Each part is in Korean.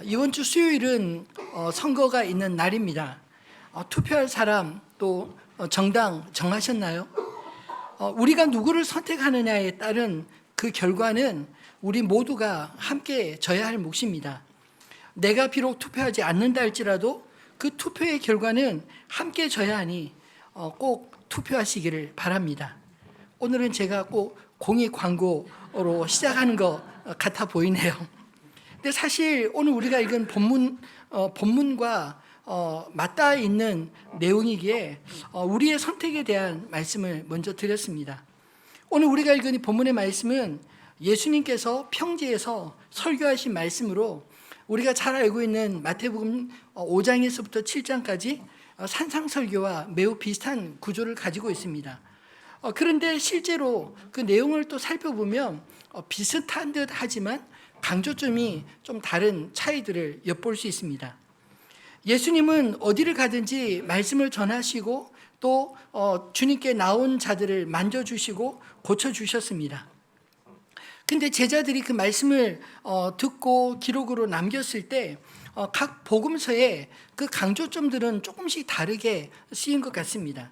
이번 주 수요일은 선거가 있는 날입니다. 투표할 사람 또 정당 정하셨나요? 우리가 누구를 선택하느냐에 따른 그 결과는 우리 모두가 함께 져야 할 몫입니다. 내가 비록 투표하지 않는다 할지라도 그 투표의 결과는 함께 져야 하니 꼭 투표하시기를 바랍니다. 오늘은 제가 꼭 공익 광고로 시작하는 것 같아 보이네요. 근데 사실 오늘 우리가 읽은 본문과 맞닿아 있는 내용이기에 우리의 선택에 대한 말씀을 먼저 드렸습니다. 오늘 우리가 읽은 이 본문의 말씀은 예수님께서 평지에서 설교하신 말씀으로 우리가 잘 알고 있는 마태복음 5장에서부터 7장까지 산상설교와 매우 비슷한 구조를 가지고 있습니다. 그런데 실제로 그 내용을 또 살펴보면 비슷한 듯 하지만 강조점이 좀 다른 차이들을 엿볼 수 있습니다. 예수님은 어디를 가든지 말씀을 전하시고 또 주님께 나온 자들을 만져주시고 고쳐주셨습니다. 근데 제자들이 그 말씀을 듣고 기록으로 남겼을 때 각 복음서에 그 강조점들은 조금씩 다르게 쓰인 것 같습니다.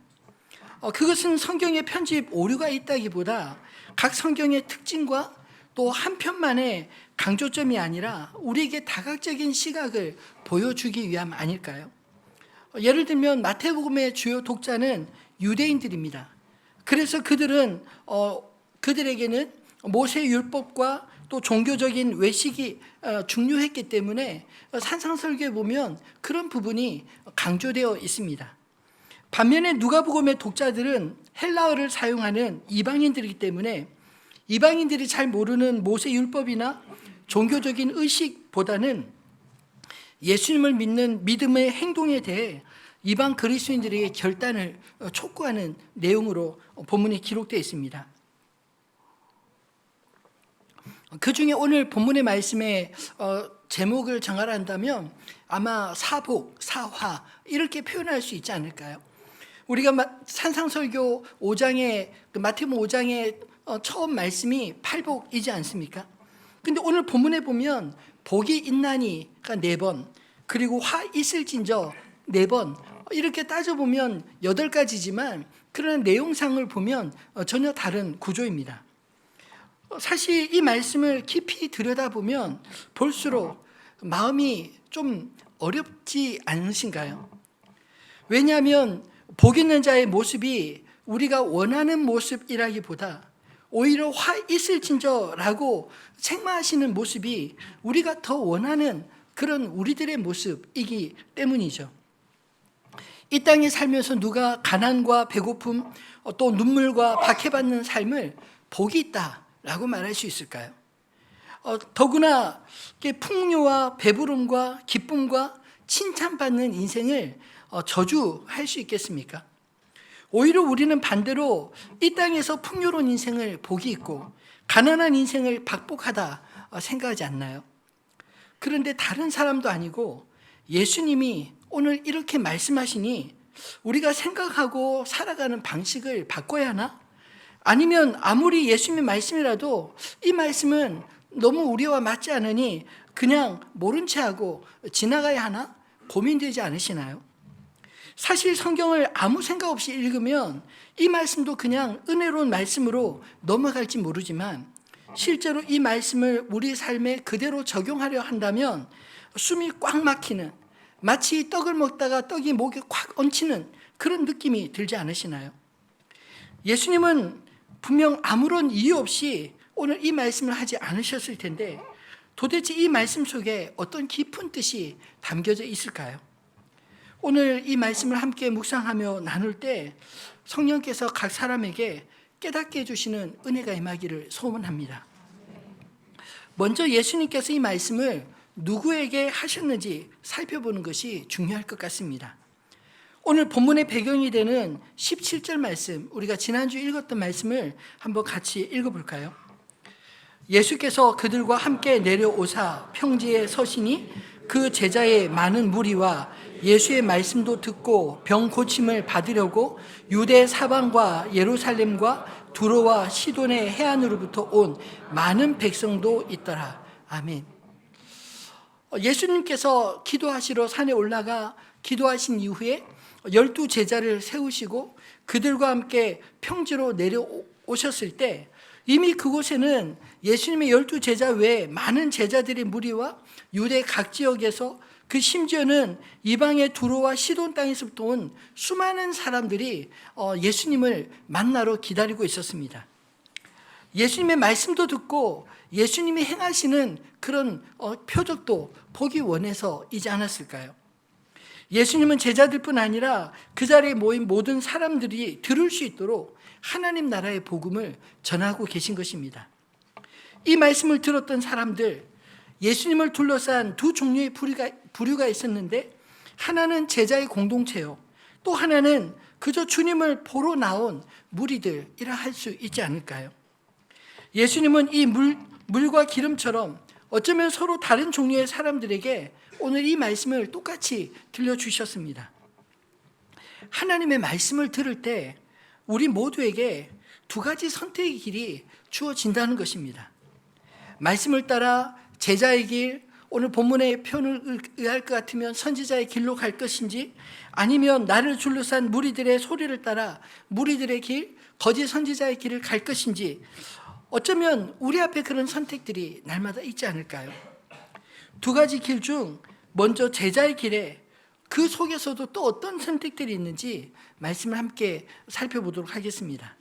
그것은 성경의 편집 오류가 있다기보다 각 성경의 특징과 또 한 편만의 강조점이 아니라 우리에게 다각적인 시각을 보여주기 위함 아닐까요? 예를 들면 마태복음의 주요 독자는 유대인들입니다. 그래서 그들에게는 모세 율법과 또 종교적인 외식이 중요했기 때문에 산상설교에 보면 그런 부분이 강조되어 있습니다. 반면에 누가복음의 독자들은 헬라어를 사용하는 이방인들이기 때문에 이방인들이 잘 모르는 모세 율법이나 종교적인 의식보다는 예수님을 믿는 믿음의 행동에 대해 이방 그리스도인들에게 결단을 촉구하는 내용으로 본문이 기록되어 있습니다. 그 중에 오늘 본문의 말씀에 제목을 정하라 한다면 아마 사복, 사화 이렇게 표현할 수 있지 않을까요? 우리가 산상설교 5장에 마태복음 5장의 처음 말씀이 팔복이지 않습니까? 근데 오늘 본문에 보면 복이 있나니가 4번, 그리고 화 있을진저 4번, 이렇게 따져보면 8가지지만 그러나 내용상을 보면 전혀 다른 구조입니다. 사실 이 말씀을 깊이 들여다보면 볼수록 마음이 좀 어렵지 않으신가요? 왜냐하면 복 있는 자의 모습이 우리가 원하는 모습이라기보다 오히려 화 있을진저라고 책망하시는 모습이 우리가 더 원하는 그런 우리들의 모습이기 때문이죠. 이 땅에 살면서 누가 가난과 배고픔 또 눈물과 박해받는 삶을 복이 있다라고 말할 수 있을까요? 더구나 풍요와 배부름과 기쁨과 칭찬받는 인생을 저주할 수 있겠습니까? 오히려 우리는 반대로 이 땅에서 풍요로운 인생을 복이 있고 가난한 인생을 박복하다 생각하지 않나요? 그런데 다른 사람도 아니고 예수님이 오늘 이렇게 말씀하시니 우리가 생각하고 살아가는 방식을 바꿔야 하나? 아니면 아무리 예수님의 말씀이라도 이 말씀은 너무 우리와 맞지 않으니 그냥 모른 채 하고 지나가야 하나? 고민되지 않으시나요? 사실 성경을 아무 생각 없이 읽으면 이 말씀도 그냥 은혜로운 말씀으로 넘어갈지 모르지만 실제로 이 말씀을 우리 삶에 그대로 적용하려 한다면 숨이 꽉 막히는, 마치 떡을 먹다가 떡이 목에 콱 얹히는 그런 느낌이 들지 않으시나요? 예수님은 분명 아무런 이유 없이 오늘 이 말씀을 하지 않으셨을 텐데 도대체 이 말씀 속에 어떤 깊은 뜻이 담겨져 있을까요? 오늘 이 말씀을 함께 묵상하며 나눌 때 성령께서 각 사람에게 깨닫게 해주시는 은혜가 임하기를 소원합니다. 먼저 예수님께서 이 말씀을 누구에게 하셨는지 살펴보는 것이 중요할 것 같습니다. 오늘 본문의 배경이 되는 17절 말씀, 우리가 지난주 읽었던 말씀을 한번 같이 읽어볼까요? 예수께서 그들과 함께 내려오사 평지에 서시니 그 제자의 많은 무리와 예수의 말씀도 듣고 병 고침을 받으려고 유대 사방과 예루살렘과 두로와 시돈의 해안으로부터 온 많은 백성도 있더라. 아멘. 예수님께서 기도하시러 산에 올라가 기도하신 이후에 12제자를 세우시고 그들과 함께 평지로 내려오셨을 때 이미 그곳에는 예수님의 12제자 외에 많은 제자들의 무리와 유대 각 지역에서 그 심지어는 이방의 두로와 시돈 땅에서부터 온 수많은 사람들이 예수님을 만나러 기다리고 있었습니다. 예수님의 말씀도 듣고 예수님이 행하시는 그런 표적도 보기 원해서이지 않았을까요? 예수님은 제자들뿐 아니라 그 자리에 모인 모든 사람들이 들을 수 있도록 하나님 나라의 복음을 전하고 계신 것입니다. 이 말씀을 들었던 사람들, 예수님을 둘러싼 두 종류의 부류가 있었는데 하나는 제자의 공동체요, 또 하나는 그저 주님을 보러 나온 무리들이라 할 수 있지 않을까요? 예수님은 이 물과 기름처럼 어쩌면 서로 다른 종류의 사람들에게 오늘 이 말씀을 똑같이 들려주셨습니다. 하나님의 말씀을 들을 때 우리 모두에게 두 가지 선택의 길이 주어진다는 것입니다. 말씀을 따라 제자의 길, 오늘 본문의 표현을 의할 것 같으면 선지자의 길로 갈 것인지, 아니면 나를 둘러싼 무리들의 소리를 따라 무리들의 길, 거짓 선지자의 길을 갈 것인지, 어쩌면 우리 앞에 그런 선택들이 날마다 있지 않을까요? 두 가지 길 중 먼저 제자의 길에 그 속에서도 또 어떤 선택들이 있는지 말씀을 함께 살펴보도록 하겠습니다.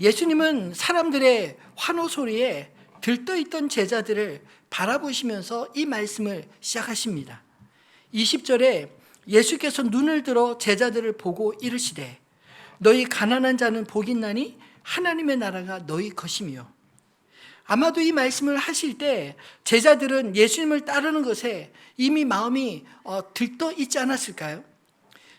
예수님은 사람들의 환호 소리에 들떠있던 제자들을 바라보시면서 이 말씀을 시작하십니다. 20절에 예수께서 눈을 들어 제자들을 보고 이르시되 너희 가난한 자는 복이 있나니 하나님의 나라가 너희 것이며. 아마도 이 말씀을 하실 때 제자들은 예수님을 따르는 것에 이미 마음이 들떠 있지 않았을까요?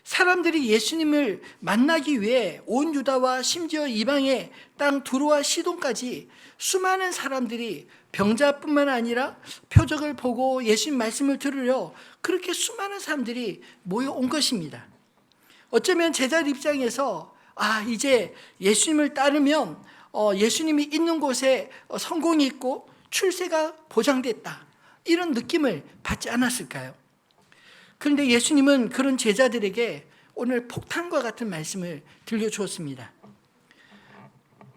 사람들이 예수님을 만나기 위해 온 유다와 심지어 이방의 땅 두로와 시돈까지 수많은 사람들이 병자뿐만 아니라 표적을 보고 예수님 말씀을 들으려 그렇게 수많은 사람들이 모여온 것입니다. 어쩌면 제자들 입장에서 이제 예수님을 따르면 예수님이 있는 곳에 성공이 있고 출세가 보장됐다, 이런 느낌을 받지 않았을까요? 그런데 예수님은 그런 제자들에게 오늘 폭탄과 같은 말씀을 들려주었습니다.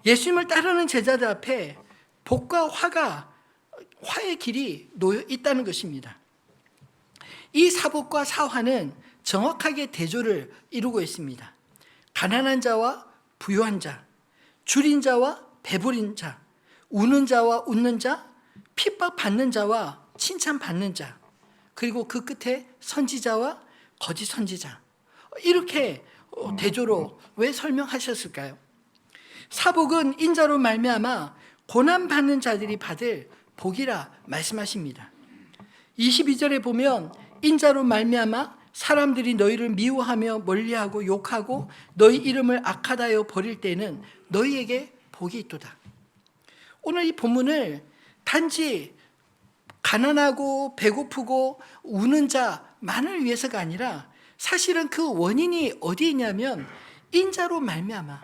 예수님을 따르는 제자들 앞에 복과 화의 길이 놓여 있다는 것입니다. 이 사복과 사화는 정확하게 대조를 이루고 있습니다. 가난한 자와 부유한 자, 줄인 자와 배부린 자, 우는 자와 웃는 자, 핍박받는 자와 칭찬받는 자, 그리고 그 끝에 선지자와 거짓 선지자, 이렇게 대조로 왜 설명하셨을까요? 사복은 인자로 말미암아 고난받는 자들이 받을 복이라 말씀하십니다. 22절에 보면 인자로 말미암아 사람들이 너희를 미워하며 멀리하고 욕하고 너희 이름을 악하다여 버릴 때는 너희에게 복이 있도다. 오늘 이 본문을 단지 가난하고 배고프고 우는 자만을 위해서가 아니라 사실은 그 원인이 어디에 있냐면 인자로 말미암아,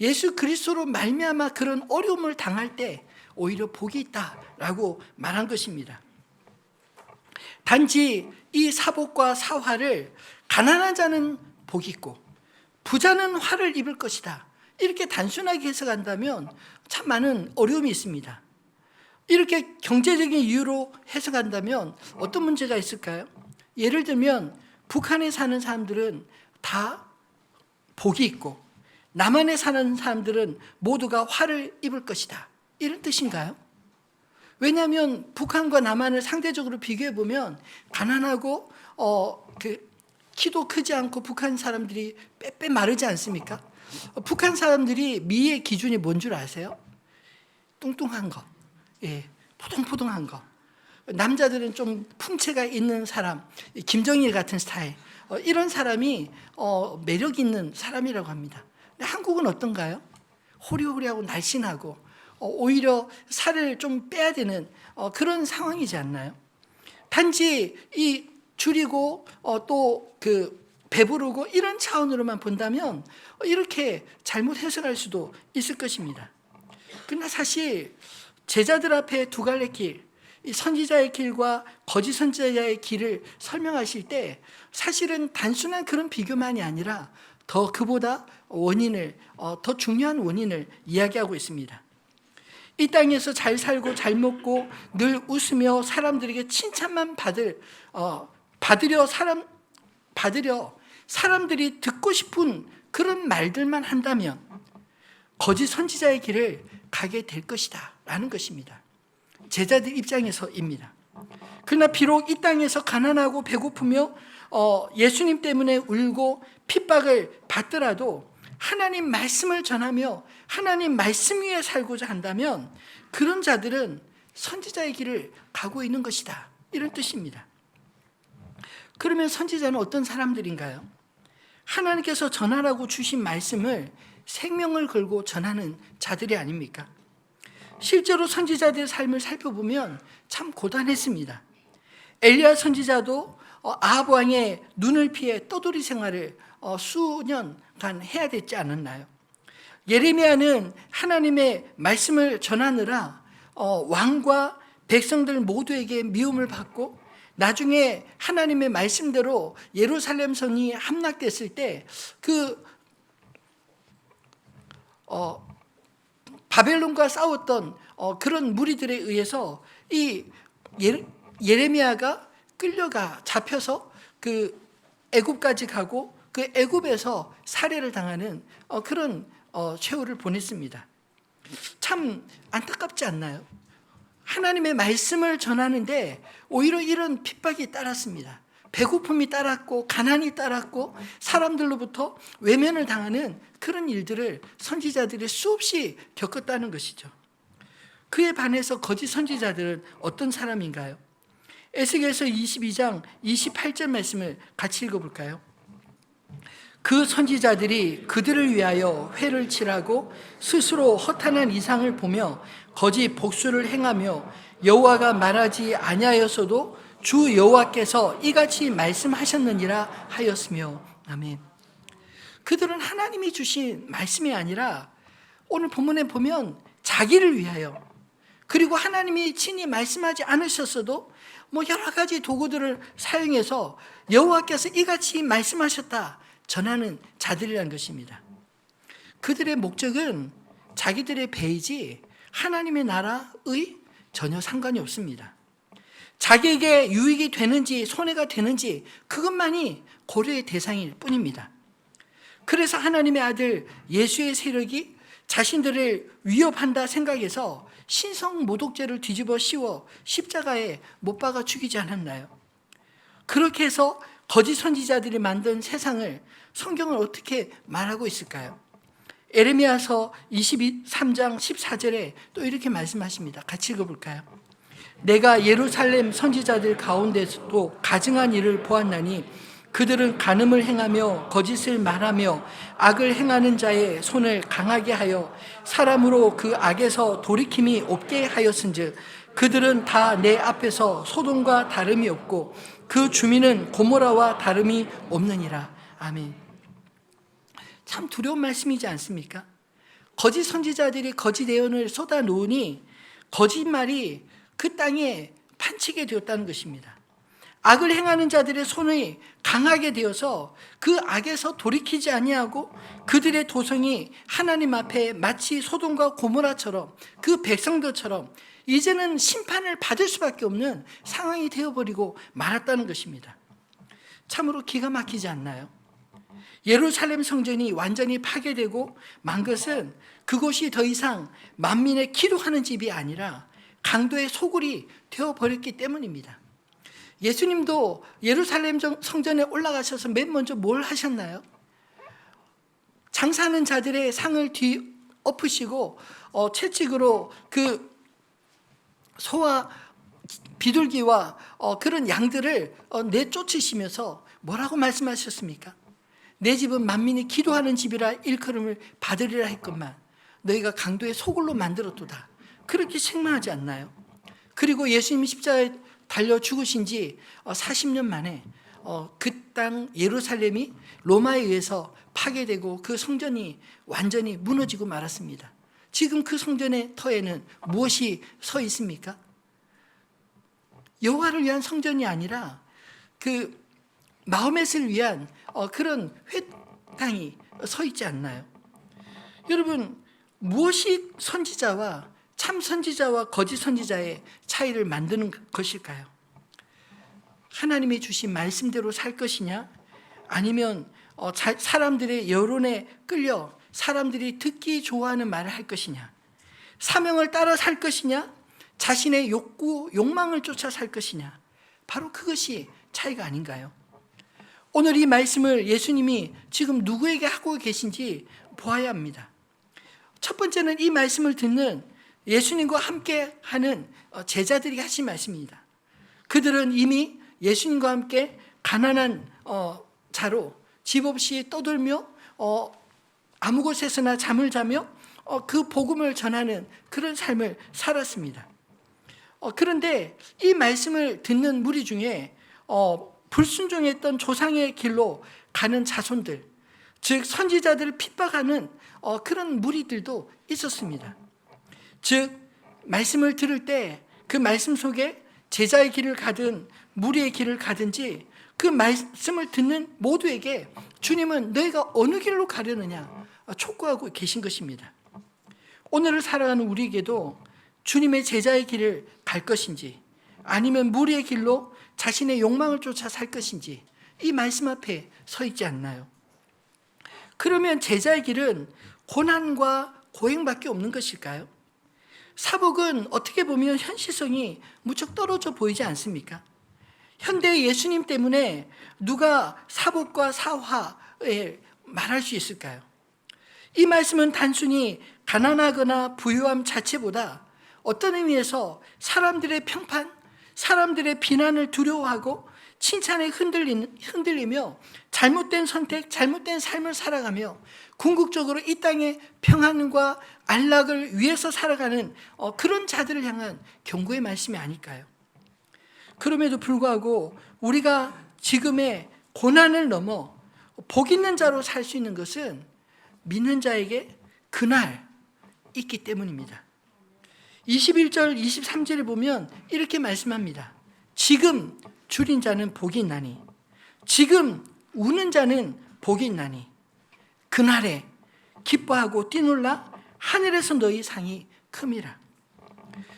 예수 그리스도로 말미암아 그런 어려움을 당할 때 오히려 복이 있다라고 말한 것입니다. 단지 이 사복과 사화를 가난한 자는 복이 있고 부자는 화를 입을 것이다, 이렇게 단순하게 해석한다면 참 많은 어려움이 있습니다. 이렇게 경제적인 이유로 해석한다면 어떤 문제가 있을까요? 예를 들면 북한에 사는 사람들은 다 복이 있고 남한에 사는 사람들은 모두가 화를 입을 것이다, 이런 뜻인가요? 왜냐하면 북한과 남한을 상대적으로 비교해 보면 가난하고 키도 크지 않고 북한 사람들이 빼빼 마르지 않습니까? 북한 사람들이 미의 기준이 뭔 줄 아세요? 뚱뚱한 거, 포동포동한 거. 남자들은 좀 풍채가 있는 사람, 김정일 같은 스타일, 이런 사람이 매력 있는 사람이라고 합니다. 근데 한국은 어떤가요? 호리호리하고 날씬하고 오히려 살을 좀 빼야 되는 그런 상황이지 않나요? 단지 이 줄이고 또 배부르고 이런 차원으로만 본다면 이렇게 잘못 해석할 수도 있을 것입니다. 그러나 사실 제자들 앞에 두 갈래 길, 이 선지자의 길과 거짓 선지자의 길을 설명하실 때 사실은 단순한 그런 비교만이 아니라 더 그보다 더 중요한 원인을 이야기하고 있습니다. 이 땅에서 잘 살고 잘 먹고 늘 웃으며 사람들에게 칭찬만 받으려 사람들이 듣고 싶은 그런 말들만 한다면 거짓 선지자의 길을 가게 될 것이다 라는 것입니다. 제자들 입장에서입니다. 그러나 비록 이 땅에서 가난하고 배고프며 예수님 때문에 울고 핍박을 받더라도 하나님 말씀을 전하며 하나님 말씀 위에 살고자 한다면 그런 자들은 선지자의 길을 가고 있는 것이다, 이런 뜻입니다. 그러면 선지자는 어떤 사람들인가요? 하나님께서 전하라고 주신 말씀을 생명을 걸고 전하는 자들이 아닙니까? 실제로 선지자들의 삶을 살펴보면 참 고단했습니다. 엘리야 선지자도 아합 왕의 눈을 피해 떠돌이 생활을 수년간 해야 됐지 않았나요? 예레미야는 하나님의 말씀을 전하느라 왕과 백성들 모두에게 미움을 받고 나중에 하나님의 말씀대로 예루살렘 성이 함락됐을 때 바벨론과 싸웠던 그런 무리들에 의해서 이 예레미야가 잡혀서 그 애굽까지 가고 그 애굽에서 살해를 당하는 그런 최후를 보냈습니다. 참 안타깝지 않나요? 하나님의 말씀을 전하는데 오히려 이런 핍박이 따랐습니다. 배고픔이 따랐고 가난이 따랐고 사람들로부터 외면을 당하는 그런 일들을 선지자들이 수없이 겪었다는 것이죠. 그에 반해서 거짓 선지자들은 어떤 사람인가요? 에스겔서 22장 28절 말씀을 같이 읽어볼까요? 그 선지자들이 그들을 위하여 회를 칠하고 스스로 허탄한 이상을 보며 거짓 복수를 행하며 여호와가 말하지 아니하였어도 주 여호와께서 이같이 말씀하셨느니라 하였으며. 아멘. 그들은 하나님이 주신 말씀이 아니라 오늘 본문에 보면 자기를 위하여, 그리고 하나님이 친히 말씀하지 않으셨어도 여러 가지 도구들을 사용해서 여호와께서 이같이 말씀하셨다 전하는 자들이라는 것입니다. 그들의 목적은 자기들의 배이지 하나님의 나라의 전혀 상관이 없습니다. 자기에게 유익이 되는지 손해가 되는지 그것만이 고려의 대상일 뿐입니다. 그래서 하나님의 아들 예수의 세력이 자신들을 위협한다 생각해서 신성 모독죄를 뒤집어 씌워 십자가에 못 박아 죽이지 않았나요? 그렇게 해서 거짓 선지자들이 만든 세상을 성경은 어떻게 말하고 있을까요? 에레미야서 23장 14절에 또 이렇게 말씀하십니다. 같이 읽어볼까요? 내가 예루살렘 선지자들 가운데서도 가증한 일을 보았나니 그들은 간음을 행하며 거짓을 말하며 악을 행하는 자의 손을 강하게 하여 사람으로 그 악에서 돌이킴이 없게 하였은즉 그들은 다 내 앞에서 소돔과 다름이 없고 그 주민은 고모라와 다름이 없느니라. 아멘. 참 두려운 말씀이지 않습니까? 거짓 선지자들이 거짓 예언을 쏟아놓으니 거짓말이 그 땅에 판치게 되었다는 것입니다. 악을 행하는 자들의 손이 강하게 되어서 그 악에서 돌이키지 아니하고 그들의 도성이 하나님 앞에 마치 소돔과 고모라처럼 그 백성들처럼 이제는 심판을 받을 수밖에 없는 상황이 되어버리고 말았다는 것입니다. 참으로 기가 막히지 않나요? 예루살렘 성전이 완전히 파괴되고 만 것은 그곳이 더 이상 만민의 기도하는 집이 아니라 강도의 소굴이 되어버렸기 때문입니다. 예수님도 예루살렘 성전에 올라가셔서 맨 먼저 뭘 하셨나요? 장사하는 자들의 상을 뒤엎으시고 채찍으로 그 소와 비둘기와 그런 양들을 내쫓으시면서 뭐라고 말씀하셨습니까? 내 집은 만민이 기도하는 집이라 일컬음을 받으리라 했건만 너희가 강도의 소굴로 만들었도다. 그렇게 책망하지 않나요? 그리고 예수님이 십자가에 달려 죽으신 지 40년 만에 그 땅 예루살렘이 로마에 의해서 파괴되고 그 성전이 완전히 무너지고 말았습니다. 지금 그 성전의 터에는 무엇이 서 있습니까? 여호와를 위한 성전이 아니라 그 마호멧을 위한 그런 회당이 서 있지 않나요? 여러분, 무엇이 선지자와 참 선지자와 거짓 선지자의 차이를 만드는 것일까요? 하나님이 주신 말씀대로 살 것이냐, 아니면 사람들의 여론에 끌려 사람들이 듣기 좋아하는 말을 할 것이냐, 사명을 따라 살 것이냐, 자신의 욕구, 욕망을 쫓아 살 것이냐, 바로 그것이 차이가 아닌가요? 오늘 이 말씀을 예수님이 지금 누구에게 하고 계신지 보아야 합니다. 첫 번째는 이 말씀을 듣는 예수님과 함께 하는 제자들이 하신 말씀입니다. 그들은 이미 예수님과 함께 가난한 자로 집 없이 떠돌며 아무 곳에서나 잠을 자며 그 복음을 전하는 그런 삶을 살았습니다. 그런데 이 말씀을 듣는 무리 중에 불순종했던 조상의 길로 가는 자손들, 즉 선지자들을 핍박하는 그런 무리들도 있었습니다. 즉 말씀을 들을 때 그 말씀 속에 제자의 길을 가든 무리의 길을 가든지 그 말씀을 듣는 모두에게 주님은 너희가 어느 길로 가려느냐 촉구하고 계신 것입니다. 오늘을 살아가는 우리에게도 주님의 제자의 길을 갈 것인지, 아니면 무리의 길로 자신의 욕망을 쫓아 살 것인지 이 말씀 앞에 서 있지 않나요? 그러면 제자의 길은 고난과 고행밖에 없는 것일까요? 사복은 어떻게 보면 현실성이 무척 떨어져 보이지 않습니까? 현대의 예수님 때문에 누가 사복과 사화에 말할 수 있을까요? 이 말씀은 단순히 가난하거나 부유함 자체보다 어떤 의미에서 사람들의 평판, 사람들의 비난을 두려워하고 칭찬에 흔들리며 잘못된 선택, 잘못된 삶을 살아가며 궁극적으로 이 땅의 평안과 안락을 위해서 살아가는 그런 자들을 향한 경고의 말씀이 아닐까요? 그럼에도 불구하고 우리가 지금의 고난을 넘어 복 있는 자로 살 수 있는 것은 믿는 자에게 그날 있기 때문입니다. 21절, 23절을 보면 이렇게 말씀합니다. 지금 줄인 자는 복이 있나니, 지금 우는 자는 복이 있나니, 그날에 기뻐하고 뛰놀라 하늘에서 너희 상이 큼이라.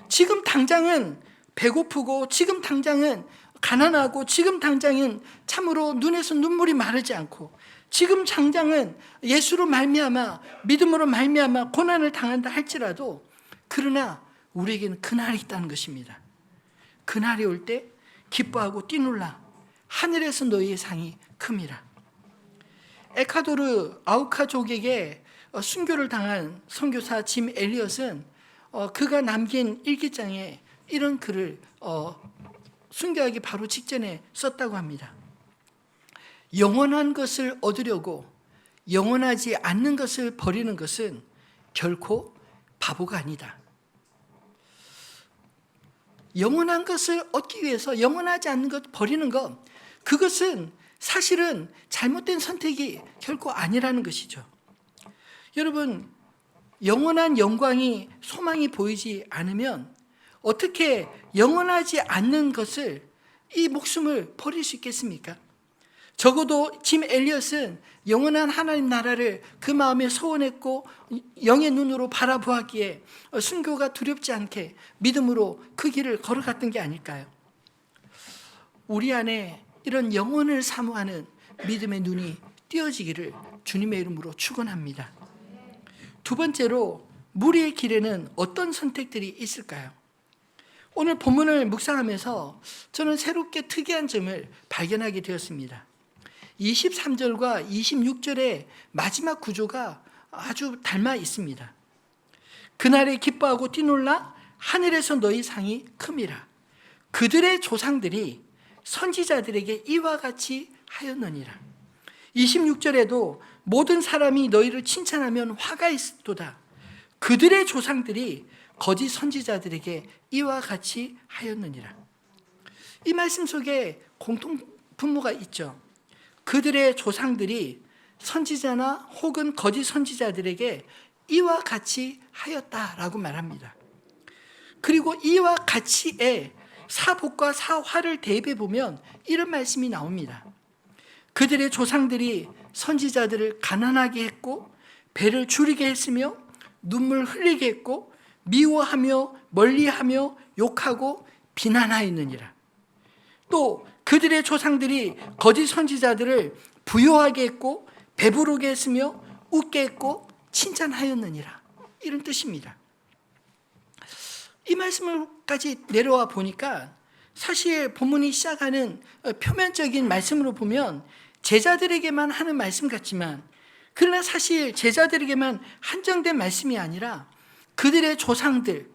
지금 당장은 배고프고, 지금 당장은 가난하고, 지금 당장은 참으로 눈에서 눈물이 마르지 않고, 지금 당장은 예수로 말미암아, 믿음으로 말미암아 고난을 당한다 할지라도, 그러나 우리에게는 그날이 있다는 것입니다. 그날이 올 때 기뻐하고 뛰놀라 하늘에서 너희의 상이 큼이라. 에콰도르 아우카족에게 순교를 당한 선교사 짐 엘리엇은 그가 남긴 일기장에 이런 글을 순교하기 바로 직전에 썼다고 합니다. 영원한 것을 얻으려고 영원하지 않는 것을 버리는 것은 결코 바보가 아니다. 영원한 것을 얻기 위해서 영원하지 않는 것 버리는 것, 그것은 사실은 잘못된 선택이 결코 아니라는 것이죠. 여러분, 영원한 영광이, 소망이 보이지 않으면 어떻게 영원하지 않는 것을, 이 목숨을 버릴 수 있겠습니까? 적어도 짐 엘리엇은 영원한 하나님 나라를 그 마음에 소원했고 영의 눈으로 바라보았기에 순교가 두렵지 않게 믿음으로 그 길을 걸어갔던 게 아닐까요? 우리 안에 이런 영혼을 사모하는 믿음의 눈이 띄어지기를 주님의 이름으로 축원합니다. 두 번째로, 무리의 길에는 어떤 선택들이 있을까요? 오늘 본문을 묵상하면서 저는 새롭게 특이한 점을 발견하게 되었습니다. 23절과 26절의 마지막 구조가 아주 닮아 있습니다. 그날에 기뻐하고 뛰놀라 하늘에서 너희 상이 큼이라. 그들의 조상들이 선지자들에게 이와 같이 하였느니라. 26절에도 모든 사람이 너희를 칭찬하면 화가 있도다. 그들의 조상들이 거짓 선지자들에게 이와 같이 하였느니라. 이 말씀 속에 공통 분모가 있죠. 그들의 조상들이 선지자나 혹은 거짓 선지자들에게 이와 같이 하였다라고 말합니다. 그리고 이와 같이에 사복과 사화를 대입해 보면 이런 말씀이 나옵니다. 그들의 조상들이 선지자들을 가난하게 했고 배를 줄이게 했으며 눈물 흘리게 했고 미워하며 멀리하며 욕하고 비난하였느니라. 또 그들의 조상들이 거짓 선지자들을 부요하게 했고 배부르게 했으며 웃게 했고 칭찬하였느니라. 이런 뜻입니다. 이 말씀을까지 내려와 보니까 사실 본문이 시작하는 표면적인 말씀으로 보면 제자들에게만 하는 말씀 같지만, 그러나 사실 제자들에게만 한정된 말씀이 아니라 그들의 조상들,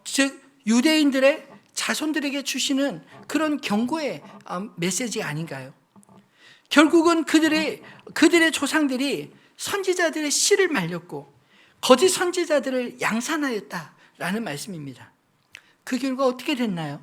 즉 유대인들의 자손들에게 주시는 그런 경고의 메시지 아닌가요? 결국은 그들의 조상들이 선지자들의 씨를 말렸고 거짓 선지자들을 양산하였다라는 말씀입니다. 그 결과 어떻게 됐나요?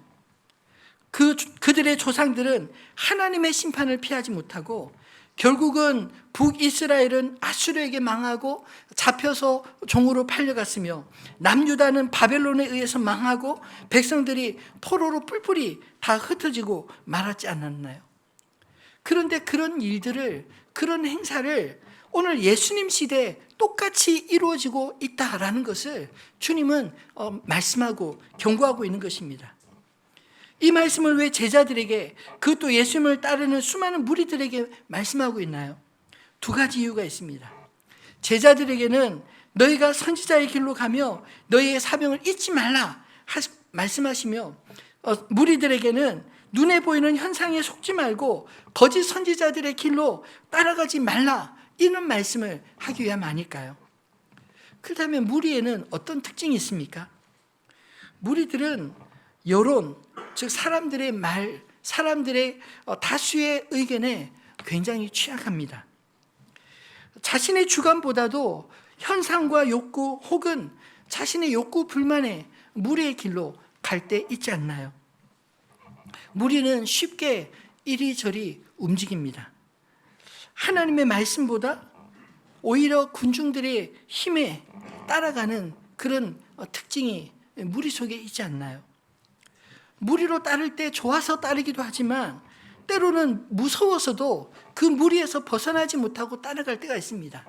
그들의 조상들은 하나님의 심판을 피하지 못하고 결국은 북이스라엘은 아수르에게 망하고 잡혀서 종으로 팔려갔으며 남유다는 바벨론에 의해서 망하고 백성들이 포로로 뿔뿔이 다 흩어지고 말았지 않았나요? 그런데 그런 일들을, 그런 행사를 오늘 예수님 시대에 똑같이 이루어지고 있다라는 것을 주님은 말씀하고 경고하고 있는 것입니다. 이 말씀을 왜 제자들에게, 그것도 예수님을 따르는 수많은 무리들에게 말씀하고 있나요? 두 가지 이유가 있습니다. 제자들에게는 너희가 선지자의 길로 가며 너희의 사명을 잊지 말라 말씀하시며, 무리들에게는 눈에 보이는 현상에 속지 말고 거짓 선지자들의 길로 따라가지 말라, 이런 말씀을 하기 위함 아닐까요? 그렇다면 무리에는 어떤 특징이 있습니까? 무리들은 여론, 즉 사람들의 말, 사람들의 다수의 의견에 굉장히 취약합니다. 자신의 주관보다도 현상과 욕구 혹은 자신의 욕구 불만에 무리의 길로 갈 때 있지 않나요? 무리는 쉽게 이리저리 움직입니다. 하나님의 말씀보다 오히려 군중들의 힘에 따라가는 그런 특징이 무리 속에 있지 않나요? 무리로 따를 때 좋아서 따르기도 하지만 때로는 무서워서도 그 무리에서 벗어나지 못하고 따라갈 때가 있습니다.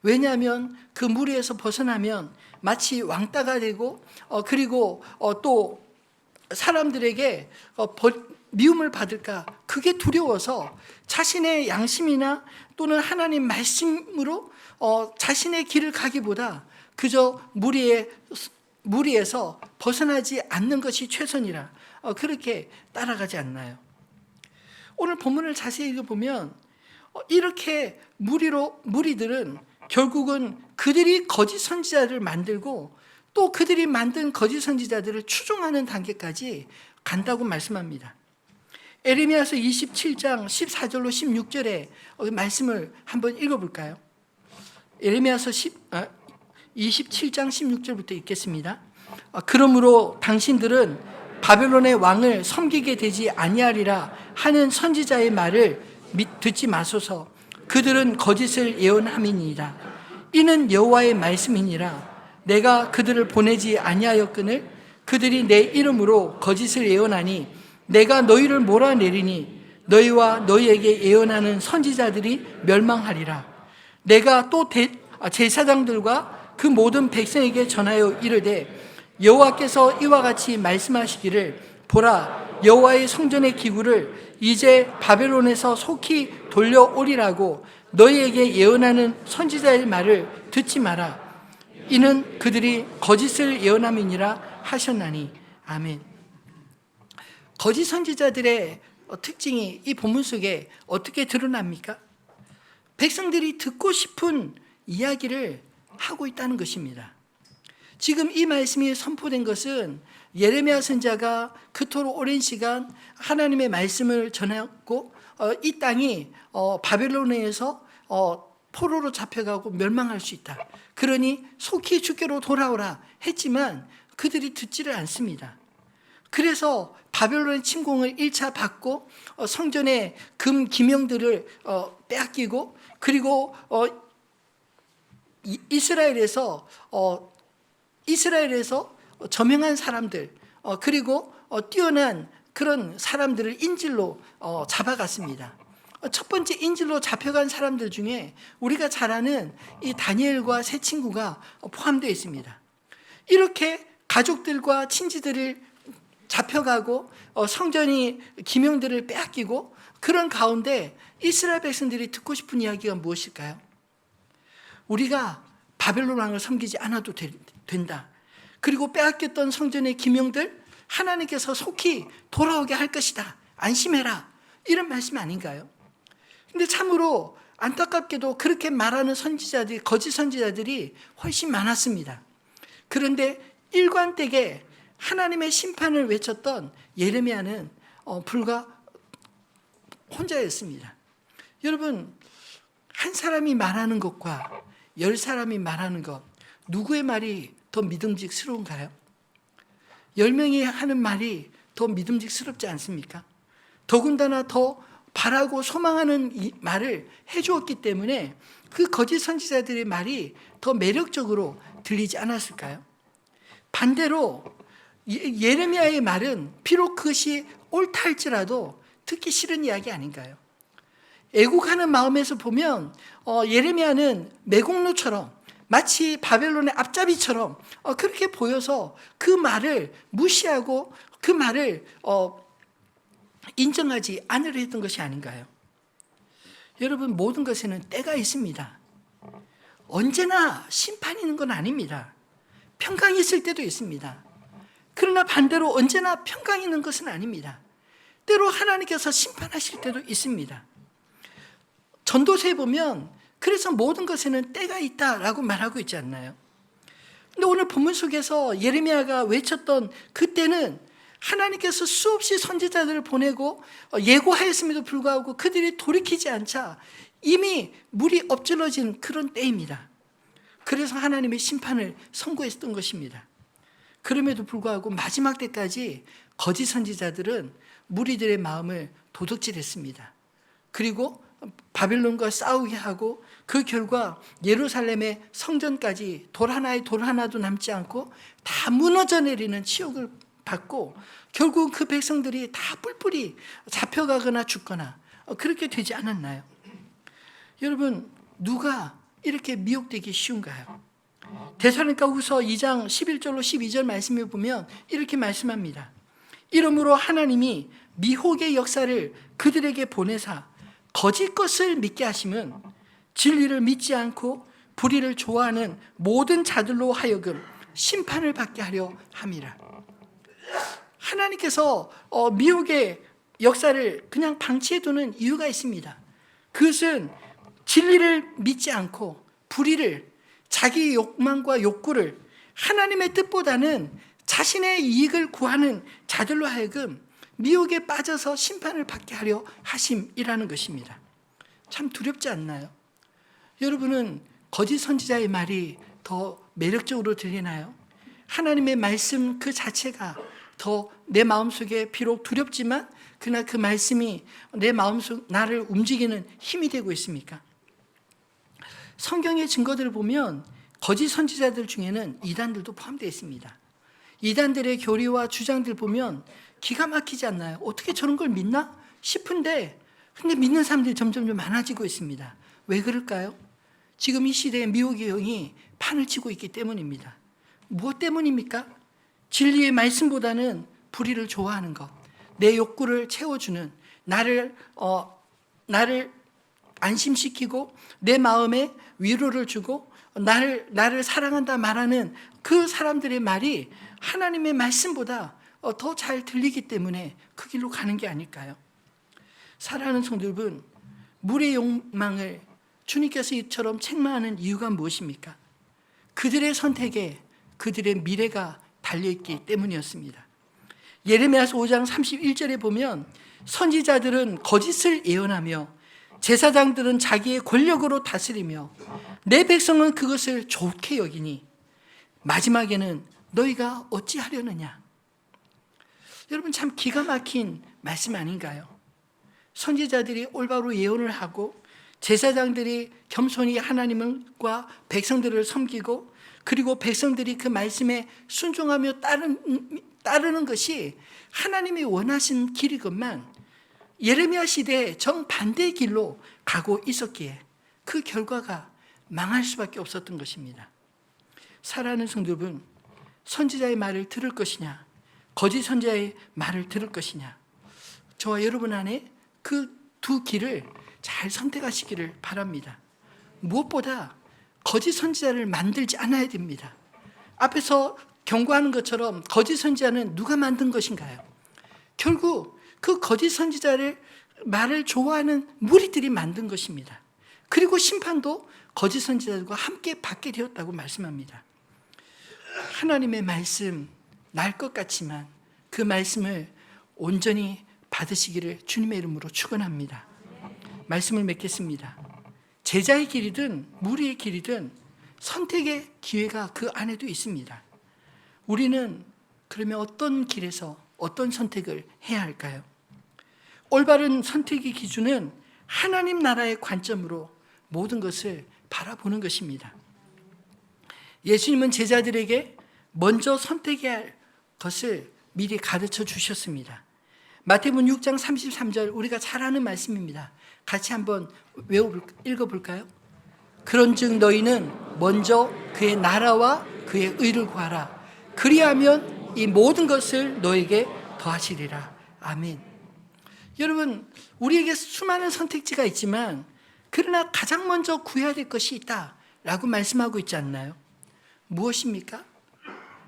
왜냐하면 그 무리에서 벗어나면 마치 왕따가 되고 그리고 또 사람들에게 미움을 받을까, 그게 두려워서 자신의 양심이나 또는 하나님 말씀으로 자신의 길을 가기보다 그저 무리에서 벗어나지 않는 것이 최선이라 그렇게 따라가지 않나요? 오늘 본문을 자세히 읽어보면 이렇게 무리들은 결국은 그들이 거짓 선지자를 만들고 또 그들이 만든 거짓 선지자들을 추종하는 단계까지 간다고 말씀합니다. 에레미야서 27장 14절로 16절의 말씀을 한번 읽어볼까요? 에레미야서 27장 16절부터 읽겠습니다. 그러므로 당신들은 바벨론의 왕을 섬기게 되지 아니하리라 하는 선지자의 말을 듣지 마소서. 그들은 거짓을 예언함이니이다. 이는 여호와의 말씀이니라. 내가 그들을 보내지 아니하였거늘 그들이 내 이름으로 거짓을 예언하니 내가 너희를 몰아내리니 너희와 너희에게 예언하는 선지자들이 멸망하리라. 내가 또 제사장들과 그 모든 백성에게 전하여 이르되 여호와께서 이와 같이 말씀하시기를 보라, 여호와의 성전의 기구를 이제 바벨론에서 속히 돌려오리라고 너희에게 예언하는 선지자의 말을 듣지 마라. 이는 그들이 거짓을 예언함이니라 하셨나니. 아멘. 거짓 선지자들의 특징이 이 본문 속에 어떻게 드러납니까? 백성들이 듣고 싶은 이야기를 하고 있다는 것입니다. 지금 이 말씀이 선포된 것은 예레미야 선지자가 그토록 오랜 시간 하나님의 말씀을 전했고 이 땅이 바벨론에서 포로로 잡혀가고 멸망할 수 있다. 그러니 속히 주께로 돌아오라 했지만 그들이 듣지를 않습니다. 그래서 바벨론의 침공을 1차 받고 성전의 금 기명들을 빼앗기고 그리고 이스라엘에서 저명한 사람들, 그리고 뛰어난 그런 사람들을 인질로 잡아갔습니다. 첫 번째 인질로 잡혀간 사람들 중에 우리가 잘 아는 이 다니엘과 세 친구가 포함되어 있습니다. 이렇게 가족들과 친지들을 잡혀가고 성전이 기명들을 빼앗기고 그런 가운데 이스라엘 백성들이 듣고 싶은 이야기가 무엇일까요? 우리가 바벨론 왕을 섬기지 않아도 된다. 그리고 빼앗겼던 성전의 기명들 하나님께서 속히 돌아오게 할 것이다. 안심해라. 이런 말씀 아닌가요? 근데 참으로 안타깝게도 그렇게 말하는 선지자들이, 거짓 선지자들이 훨씬 많았습니다. 그런데 일관되게 하나님의 심판을 외쳤던 예레미야는 불과 혼자였습니다. 여러분, 한 사람이 말하는 것과 10사람이 말하는 것, 누구의 말이 더 믿음직스러운가요? 10명이 하는 말이 더 믿음직스럽지 않습니까? 더군다나 더 바라고 소망하는 이 말을 해주었기 때문에 그 거짓 선지자들의 말이 더 매력적으로 들리지 않았을까요? 반대로 예레미야의 말은 비록 그것이 옳다 할지라도 듣기 싫은 이야기 아닌가요? 애국하는 마음에서 보면 예레미야는 매국노처럼 마치 바벨론의 앞잡이처럼 그렇게 보여서 그 말을 무시하고 그 말을 인정하지 않으려 했던 것이 아닌가요? 여러분, 모든 것에는 때가 있습니다. 언제나 심판이 있는 건 아닙니다. 평강이 있을 때도 있습니다. 그러나 반대로 언제나 평강이 있는 것은 아닙니다. 때로 하나님께서 심판하실 때도 있습니다. 전도서에 보면 그래서 모든 것에는 때가 있다라고 말하고 있지 않나요? 근데 오늘 본문 속에서 예레미야가 외쳤던 그때는 하나님께서 수없이 선지자들을 보내고 예고하였음에도 불구하고 그들이 돌이키지 않자 이미 물이 엎질러진 그런 때입니다. 그래서 하나님의 심판을 선고했던 것입니다. 그럼에도 불구하고 마지막 때까지 거짓 선지자들은 무리들의 마음을 도둑질했습니다. 그리고 바벨론과 싸우게 하고 그 결과 예루살렘의 성전까지 돌 하나도 남지 않고 다 무너져 내리는 치욕을 받고 결국 그 백성들이 다 뿔뿔이 잡혀가거나 죽거나 그렇게 되지 않았나요? 여러분, 누가 이렇게 미혹되기 쉬운가요? 데살로니가후서 2장 11절로 12절 말씀을 보면 이렇게 말씀합니다. 이러므로 하나님이 미혹의 역사를 그들에게 보내사 거짓 것을 믿게 하심은 진리를 믿지 않고 불의를 좋아하는 모든 자들로 하여금 심판을 받게 하려 함이라. 하나님께서 미혹의 역사를 그냥 방치해두는 이유가 있습니다. 그것은 진리를 믿지 않고 불의를, 자기 욕망과 욕구를 하나님의 뜻보다는 자신의 이익을 구하는 자들로 하여금 미혹에 빠져서 심판을 받게 하려 하심이라는 것입니다. 참 두렵지 않나요? 여러분은 거짓 선지자의 말이 더 매력적으로 들리나요? 하나님의 말씀 그 자체가 더 내 마음속에 비록 두렵지만 그러나 그 말씀이 내 마음속 나를 움직이는 힘이 되고 있습니까? 성경의 증거들을 보면 거짓 선지자들 중에는 이단들도 포함되어 있습니다. 이단들의 교리와 주장들 보면 기가 막히지 않나요? 어떻게 저런 걸 믿나 싶은데 근데 믿는 사람들이 점점 많아지고 있습니다. 왜 그럴까요? 지금 이 시대에 미혹의 영이 판을 치고 있기 때문입니다. 무엇 때문입니까? 진리의 말씀보다는 불의를 좋아하는 것, 내 욕구를 채워주는, 나를 안심시키고 내 마음에 위로를 주고 나를 사랑한다 말하는 그 사람들의 말이 하나님의 말씀보다 더 잘 들리기 때문에 그 길로 가는 게 아닐까요? 사랑하는 성도 여러분, 물의 욕망을 주님께서 이처럼 책망하는 이유가 무엇입니까? 그들의 선택에 그들의 미래가 달려있기 때문이었습니다. 예레미야서 5장 31절에 보면 선지자들은 거짓을 예언하며 제사장들은 자기의 권력으로 다스리며 내 백성은 그것을 좋게 여기니 마지막에는 너희가 어찌하려느냐. 여러분, 참 기가 막힌 말씀 아닌가요? 선지자들이 올바로 예언을 하고 제사장들이 겸손히 하나님과 백성들을 섬기고 그리고 백성들이 그 말씀에 순종하며 따르는 것이 하나님이 원하신 길이건만 예레미야 시대에 정반대의 길로 가고 있었기에 그 결과가 망할 수밖에 없었던 것입니다. 사랑하는 성도 여러분, 선지자의 말을 들을 것이냐, 거짓 선지자의 말을 들을 것이냐, 저와 여러분 안에 그 두 길을 잘 선택하시기를 바랍니다. 무엇보다 거짓 선지자를 만들지 않아야 됩니다. 앞에서 경고하는 것처럼 거짓 선지자는 누가 만든 것인가요? 결국 그 거짓 선지자를 말을 좋아하는 무리들이 만든 것입니다. 그리고 심판도 거짓 선지자들과 함께 받게 되었다고 말씀합니다. 하나님의 말씀 날 것 같지만 그 말씀을 온전히 받으시기를 주님의 이름으로 축원합니다. 말씀을 맺겠습니다. 제자의 길이든 무리의 길이든 선택의 기회가 그 안에도 있습니다. 우리는 그러면 어떤 길에서 어떤 선택을 해야 할까요? 올바른 선택의 기준은 하나님 나라의 관점으로 모든 것을 바라보는 것입니다. 예수님은 제자들에게 먼저 선택해야 할 것을 미리 가르쳐 주셨습니다. 마태복음 6장 33절 우리가 잘 아는 말씀입니다. 같이 한번 읽어볼까요? 그런즉 너희는 먼저 그의 나라와 그의 의를 구하라. 그리하면 이 모든 것을 너에게 더하시리라. 아멘. 여러분, 우리에게 수많은 선택지가 있지만 그러나 가장 먼저 구해야 될 것이 있다라고 말씀하고 있지 않나요? 무엇입니까?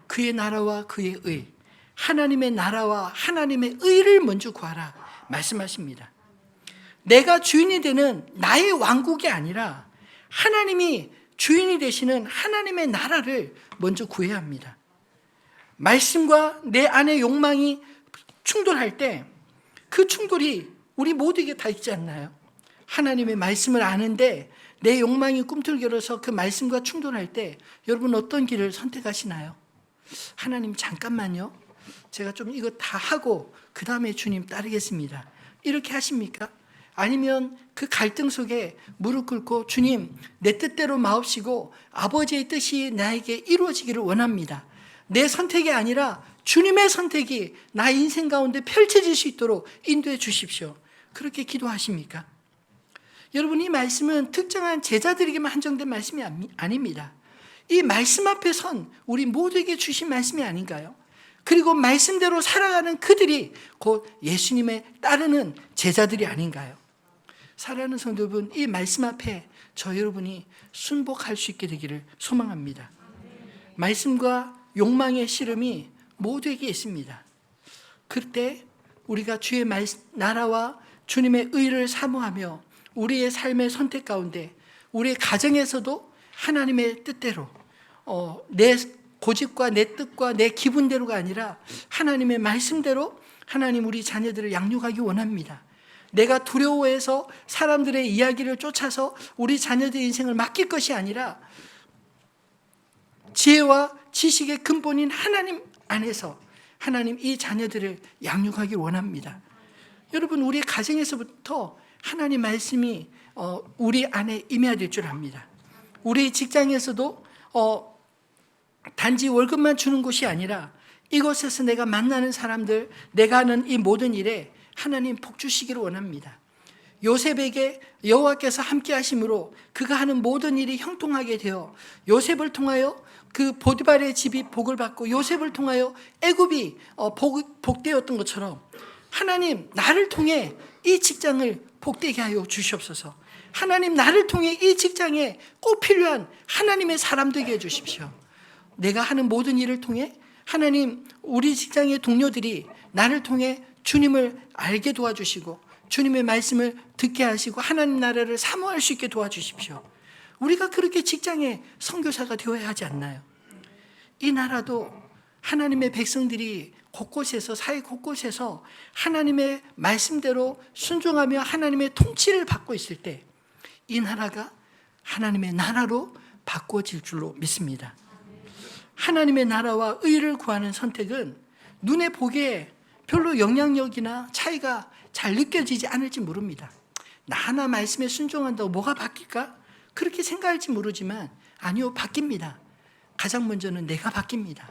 그의 나라와 그의 의, 하나님의 나라와 하나님의 의를 먼저 구하라 말씀하십니다. 내가 주인이 되는 나의 왕국이 아니라 하나님이 주인이 되시는 하나님의 나라를 먼저 구해야 합니다. 말씀과 내 안의 욕망이 충돌할 때 그 충돌이 우리 모두에게 다 있지 않나요? 하나님의 말씀을 아는데 내 욕망이 꿈틀거려서 그 말씀과 충돌할 때 여러분 어떤 길을 선택하시나요? 하나님 잠깐만요. 제가 좀 이거 다 하고 그 다음에 주님 따르겠습니다. 이렇게 하십니까? 아니면 그 갈등 속에 무릎 꿇고 주님 내 뜻대로 마옵시고 아버지의 뜻이 나에게 이루어지기를 원합니다. 내 선택이 아니라 주님의 선택이 나의 인생 가운데 펼쳐질 수 있도록 인도해 주십시오. 그렇게 기도하십니까? 여러분, 이 말씀은 특정한 제자들에게만 한정된 말씀이 아닙니다. 이 말씀 앞에 선 우리 모두에게 주신 말씀이 아닌가요? 그리고 말씀대로 살아가는 그들이 곧 예수님의 따르는 제자들이 아닌가요? 사랑하는 성도 여러분, 이 말씀 앞에 저 여러분이 순복할 수 있게 되기를 소망합니다. 말씀과 욕망의 씨름이 모두에게 있습니다. 그때 우리가 주의 나라와 주님의 의를 사모하며 우리의 삶의 선택 가운데 우리의 가정에서도 하나님의 뜻대로 내 고집과 내 뜻과 내 기분대로가 아니라 하나님의 말씀대로 하나님 우리 자녀들을 양육하기 원합니다. 내가 두려워해서 사람들의 이야기를 쫓아서 우리 자녀들의 인생을 맡길 것이 아니라 지혜와 지식의 근본인 하나님 안에서 하나님 이 자녀들을 양육하기 원합니다. 여러분, 우리 가정에서부터 하나님 말씀이 우리 안에 임해야 될 줄 압니다. 우리 직장에서도 단지 월급만 주는 곳이 아니라 이곳에서 내가 만나는 사람들, 내가 하는 이 모든 일에 하나님 복 주시기를 원합니다. 요셉에게 여호와께서 함께 하심으로 그가 하는 모든 일이 형통하게 되어 요셉을 통하여 그 보디발의 집이 복을 받고 요셉을 통하여 애굽이 복되었던 것처럼 하나님 나를 통해 이 직장을 복되게 하여 주시옵소서. 하나님 나를 통해 이 직장에 꼭 필요한 하나님의 사람 되게 해주십시오. 내가 하는 모든 일을 통해 하나님 우리 직장의 동료들이 나를 통해 주님을 알게 도와주시고 주님의 말씀을 듣게 하시고 하나님 나라를 사모할 수 있게 도와주십시오. 우리가 그렇게 직장의 선교사가 되어야 하지 않나요? 이 나라도 하나님의 백성들이 곳곳에서 사회 곳곳에서 하나님의 말씀대로 순종하며 하나님의 통치를 받고 있을 때 이 나라가 하나님의 나라로 바꿔질 줄로 믿습니다. 하나님의 나라와 의를 구하는 선택은 눈에 보기에 별로 영향력이나 차이가 잘 느껴지지 않을지 모릅니다. 나 하나 말씀에 순종한다고 뭐가 바뀔까? 그렇게 생각할지 모르지만 아니요, 바뀝니다. 가장 먼저는 내가 바뀝니다.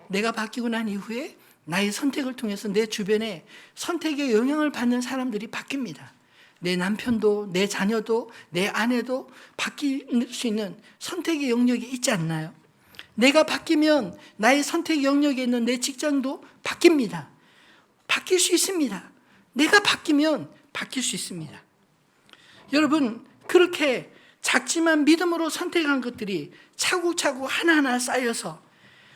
내가 바뀌고 난 이후에 나의 선택을 통해서 내 주변에 선택의 영향을 받는 사람들이 바뀝니다. 내 남편도, 내 자녀도, 내 아내도 바뀔 수 있는 선택의 영역이 있지 않나요? 내가 바뀌면 나의 선택 영역에 있는 내 직장도 바뀝니다. 바뀔 수 있습니다. 내가 바뀌면 바뀔 수 있습니다. 여러분, 그렇게 작지만 믿음으로 선택한 것들이 차곡차곡 하나하나 쌓여서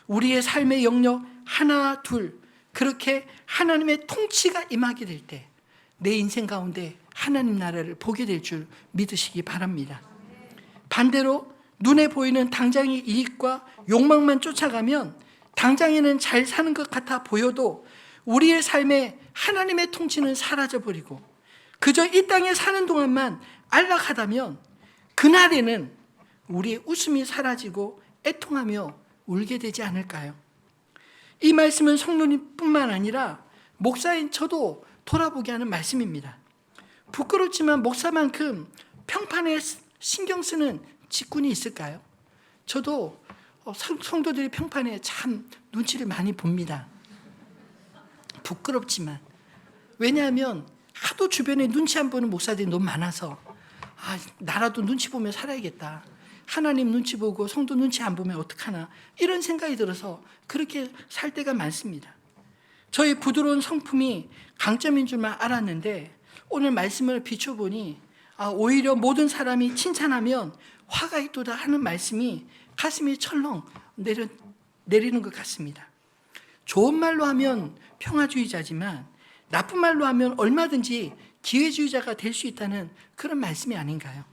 우리의 삶의 영역 하나, 둘, 그렇게 하나님의 통치가 임하게 될 때 내 인생 가운데 하나님 나라를 보게 될 줄 믿으시기 바랍니다. 반대로 눈에 보이는 당장의 이익과 욕망만 쫓아가면 당장에는 잘 사는 것 같아 보여도 우리의 삶에 하나님의 통치는 사라져버리고 그저 이 땅에 사는 동안만 안락하다면 그날에는 우리의 웃음이 사라지고 애통하며 울게 되지 않을까요? 이 말씀은 성도님뿐만 아니라 목사인 저도 돌아보게 하는 말씀입니다. 부끄럽지만 목사만큼 평판에 신경 쓰는 직군이 있을까요? 저도 성도들의 평판에 참 눈치를 많이 봅니다. 부끄럽지만. 왜냐하면 하도 주변에 눈치 안 보는 목사들이 너무 많아서 나라도 눈치 보며 살아야겠다. 하나님 눈치 보고 성도 눈치 안 보면 어떡하나 이런 생각이 들어서 그렇게 살 때가 많습니다. 저의 부드러운 성품이 강점인 줄만 알았는데 오늘 말씀을 비춰보니 오히려 모든 사람이 칭찬하면 화가 있도다 하는 말씀이 가슴이 철렁 내리는 것 같습니다. 좋은 말로 하면 평화주의자지만 나쁜 말로 하면 얼마든지 기회주의자가 될 수 있다는 그런 말씀이 아닌가요?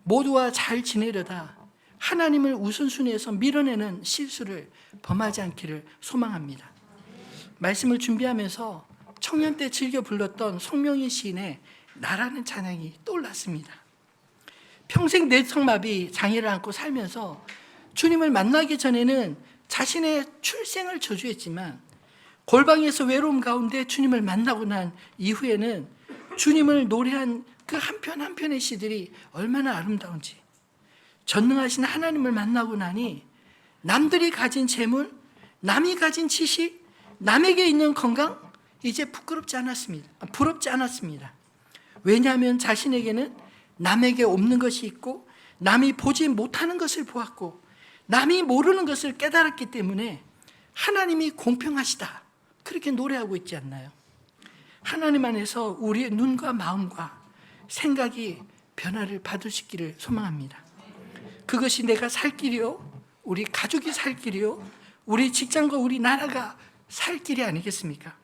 모두와 잘 지내려다 하나님을 우선순위에서 밀어내는 실수를 범하지 않기를 소망합니다. 말씀을 준비하면서 청년 때 즐겨 불렀던 송명희 시인의 나라는 찬양이 떠올랐습니다. 평생 뇌성마비 장애를 안고 살면서 주님을 만나기 전에는 자신의 출생을 저주했지만 골방에서 외로움 가운데 주님을 만나고 난 이후에는 주님을 노래한 그 한 편 한 편의 시들이 얼마나 아름다운지, 전능하신 하나님을 만나고 나니 남들이 가진 재물, 남이 가진 지식, 남에게 있는 건강 이제 부럽지 않았습니다. 왜냐하면 자신에게는 남에게 없는 것이 있고 남이 보지 못하는 것을 보았고 남이 모르는 것을 깨달았기 때문에 하나님이 공평하시다 그렇게 노래하고 있지 않나요? 하나님 안에서 우리의 눈과 마음과 생각이 변화를 받을 수 있기를 소망합니다. 그것이 내가 살 길이요, 우리 가족이 살 길이요, 우리 직장과 우리 나라가 살 길이 아니겠습니까?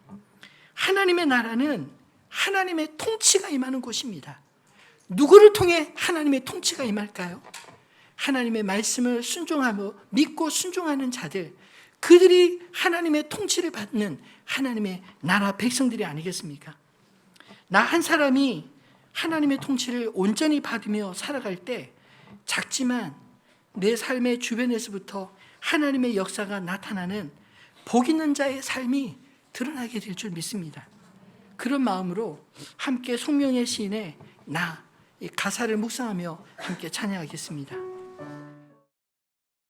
하나님의 나라는 하나님의 통치가 임하는 곳입니다. 누구를 통해 하나님의 통치가 임할까요? 하나님의 말씀을 순종하며 믿고 순종하는 자들, 그들이 하나님의 통치를 받는 하나님의 나라 백성들이 아니겠습니까? 나 한 사람이 하나님의 통치를 온전히 받으며 살아갈 때 작지만 내 삶의 주변에서부터 하나님의 역사가 나타나는 복 있는 자의 삶이 드러나게 될 줄 믿습니다. 그런 마음으로 함께 송명의 시인의 나, 이 가사를 묵상하며 함께 찬양하겠습니다.